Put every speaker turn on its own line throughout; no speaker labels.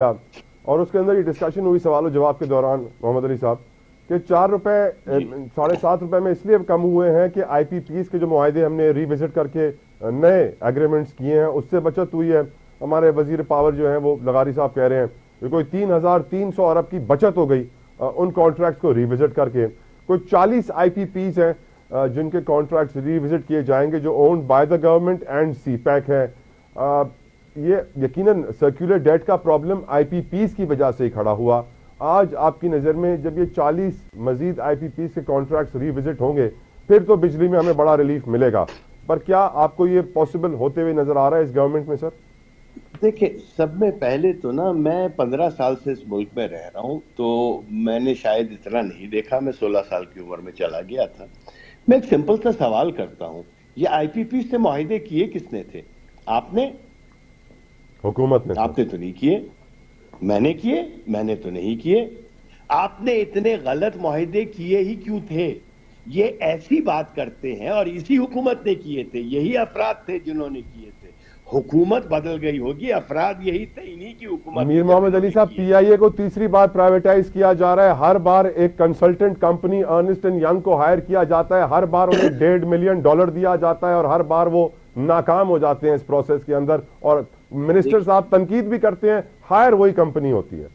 اور اس کے اندر یہ ڈسکشن ہوئی سوال و جواب کے دوران محمد علی صاحب کہ 4 روپے 7.5 روپے میں اس لیے کم ہوئے ہیں کہ آئی پی پیز کے جو معاہدے ہم نے ری وزٹ کر کے نئے ایگریمنٹس کیے ہیں اس سے بچت ہوئی ہے. ہمارے وزیر پاور جو ہیں وہ لغاری صاحب کہہ رہے ہیں کہ کوئی 3,300 ارب کی بچت ہو گئی ان کانٹریکٹس کو ری وزٹ کر کے. کوئی 40 آئی پی پیز ہیں جن کے کانٹریکٹس ری وزٹ کیے جائیں گے جو owned by the government and CPEC ہے. یہ یقیناً سرکولر ڈیٹ کا پرابلم آئی پی پیز کی وجہ سے ہی کھڑا ہوا. آج آپ کی نظر میں جب یہ 40 مزید آئی پی پیز کے کانٹریکٹس ری وزٹ ہوں گے پھر تو بجلی میں ہمیں بڑا ریلیف ملے گا, پر کیا آپ کو یہ پاسبل ہوتے ہوئے نظر آ رہا ہے اس گورنمنٹ میں سر؟
دیکھیں, سب میں پہلے تو نا میں 15 سال سے اس ملک میں رہ رہا ہوں تو میں نے شاید اتنا نہیں دیکھا. میں 16 سال کی عمر میں چلا گیا تھا. میں ایک سمپل سا سوال کرتا ہوں, یہ آئی پی پی سے معاہدے کیے کس نے تھے؟ آپ نے؟
حکومت نے.
آپ نے تو نہیں کیے. میں نے کیے؟ میں نے تو نہیں کیے. آپ نے اتنے غلط معاہدے کیے ہی کیوں تھے؟ یہ ایسی بات کرتے ہیں اور اسی حکومت نے کیے تھے, یہی افراد تھے جنہوں نے کیے تھے. حکومت بدل گئی ہوگی, افراد یہی تھے, انہی کی حکومت.
میر محمد علی صاحب, پی آئی اے کو تیسری بار پرائیویٹائز کیا جا رہا ہے. ہر بار ایک consultant company Ernst and Young کو ہائر کیا جاتا ہے, ہر بار انہیں $1.5 ملین دیا جاتا ہے اور ہر بار وہ ناکام ہو جاتے ہیں اس پروسیس کے اندر, اور منسٹر صاحب تنقید بھی کرتے ہیں, ہائر وہی کمپنی ہوتی ہے.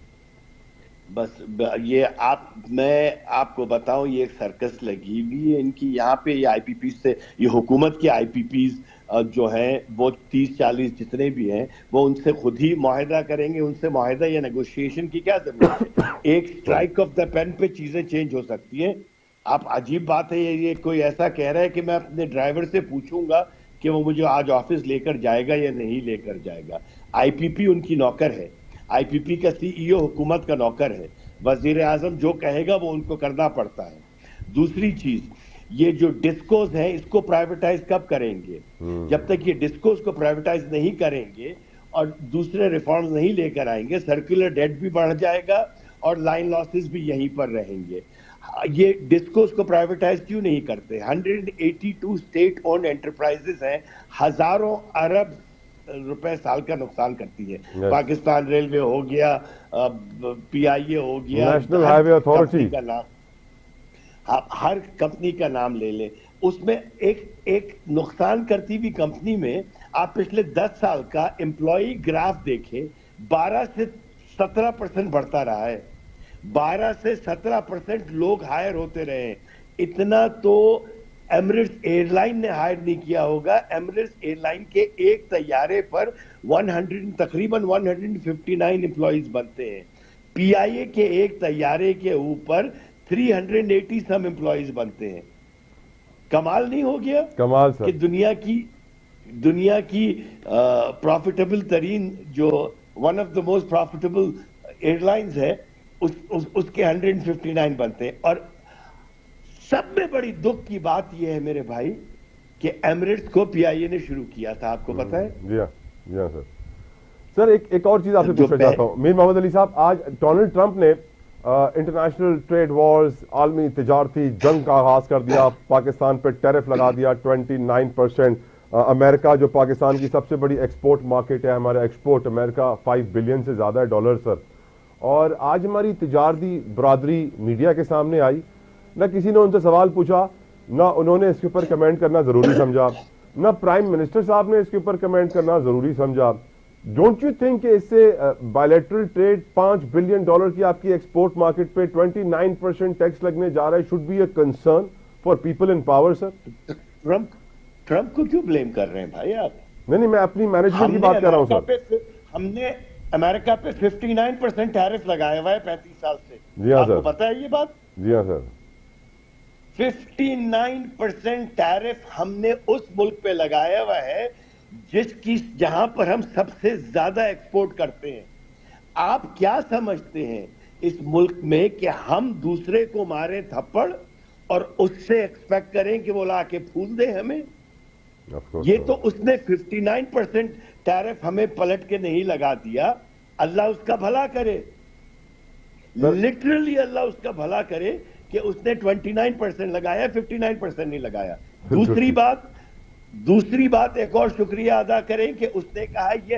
بس یہ میں آپ کو بتاؤں, یہ ایک سرکس لگی ہوئی ہے ان کی یہاں پہ. یہ آئی پی پی سے, یہ حکومت کے آئی پی پیز جو ہیں وہ 30-40 جتنے بھی ہیں وہ ان سے خود ہی معاہدہ کریں گے. ان سے معاہدہ یا نیگوشیشن کی کیا ضرورت ہے؟ ایک سٹرائک آف دا پین پہ چیزیں چینج ہو سکتی ہیں. آپ عجیب بات ہے, یہ کوئی ایسا کہہ رہا ہے کہ میں اپنے ڈرائیور سے پوچھوں گا کہ وہ مجھے آج آفس لے کر جائے گا یا نہیں لے کر جائے گا. آئی پی پی ان کی نوکر ہے. آئی پی پی کا سی ای او حکومت کا نوکر ہے. وزیر اعظم جو کہے گا وہ ان کو کرنا پڑتا ہے. دوسری چیز, یہ جو ڈسکوز ہیں اس کو پرائیویٹائز کب کریں گے؟ جب تک یہ ڈسکوز کو پرائیویٹائز نہیں کریں گے اور دوسرے ریفارمز نہیں لے کر آئیں گے, سرکولر ڈیٹ بھی بڑھ جائے گا اور لائن لاسز بھی یہیں پر رہیں گے. یہ ڈسکوز کو پرائیویٹائز کیوں نہیں کرتے؟ 182 اسٹیٹ اونڈ انٹرپرائزز ہیں, ہزاروں ارب روپے سال کا نقصان کرتی ہے. پاکستان ریلوے ہو گیا, پی آئی اے ہو گیا,
نیشنل ہائی وے اتھارٹی
کا نام, ہر کمپنی کا نام لے لیں, اس میں ایک نقصان کرتی ہوئی کمپنی میں آپ پچھلے 10 سال کا امپلائی گراف دیکھیں, 12 سے 17% بڑھتا رہا ہے. 12 سے 17% لوگ ہائر ہوتے رہے. اتنا تو ایمریٹس ایئر لائن نے ہائر نہیں کیا ہوگا. ایمریٹس ایئر لائن کے ایک طیارے پر تقریباً 159 امپلائیز بنتے ہیں. پی آئی اے کے ایک طیارے کے اوپر 380 سم امپلائیز بنتے ہیں. کمال نہیں ہو گیا
کمال سر
کہ دنیا کی پروفیٹیبل ترین جو one of the most profitable airlines ہے اس کے 159 بنتے ہیں. اور سب میں بڑی دکھ کی بات یہ ہے میرے بھائی کہ ایمریٹس کو پی آئی اے نے شروع کیا تھا. آپ کو پتا ہے؟
جی ہاں سر. سر ایک اور چیز آپ سے پوچھنا چاہتا ہوں. میر محمد علی صاحب, آج ڈونلڈ ٹرمپ نے انٹرنیشنل ٹریڈ وارز, عالمی تجارتی جنگ کا آغاز کر دیا. پاکستان پہ ٹیرف لگا دیا 29%. امریکہ جو پاکستان کی سب سے بڑی ایکسپورٹ مارکیٹ ہے, ہمارا ایکسپورٹ امریکہ 5 بلین سے زیادہ ہے ڈالر سر. اور آج ہماری تجارتی برادری میڈیا کے سامنے آئی, نہ کسی نے ان سے سوال پوچھا, نہ انہوں نے اس کے اوپر کمنٹ کرنا ضروری سمجھا, نہ پرائم منسٹر صاحب نے اس کے اوپر کمنٹ کرنا ضروری سمجھا. ڈونٹ یو تھنک کہ اس سے بائیلیٹرل ٹریڈ $5 بلین کی آپ کی ایکسپورٹ مارکیٹ پہ 29% ٹیکس لگنے جا رہا ہے, should be a concern for people in power sir?
Trump کو کیوں بلیم کر رہے ہیں بھائی آپ؟
نہیں, میں اپنی مینجمنٹ کی بات کر رہا ہوں سر.
ہم نے امریکہ پہ 59% ٹیرف لگایا ہوا ہے 35 سال سے.
جی ہاں سر.
آپ کو پتا ہے یہ بات؟
جی ہاں سر.
59% ٹیرف ہم نے اس ملک پہ لگایا ہوا ہے جہاں پر ہم سب سے زیادہ ایکسپورٹ کرتے ہیں. آپ کیا سمجھتے ہیں اس ملک میں کہ ہم دوسرے کو مارے تھپڑ اور اس سے ایکسپیکٹ کریں کہ وہ لا کے پھول دے ہمیں؟ یہ تو اس نے 59% ٹیرف ہمیں پلٹ کے نہیں لگا دیا. اللہ اس کا بھلا کرے, لٹرلی اللہ اس کا بھلا کرے کہ اس نے 29% لگایا, 59% نہیں لگایا. دوسری بات ایک اور شکریہ ادا کریں کہ اس نے کہا یہ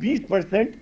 20%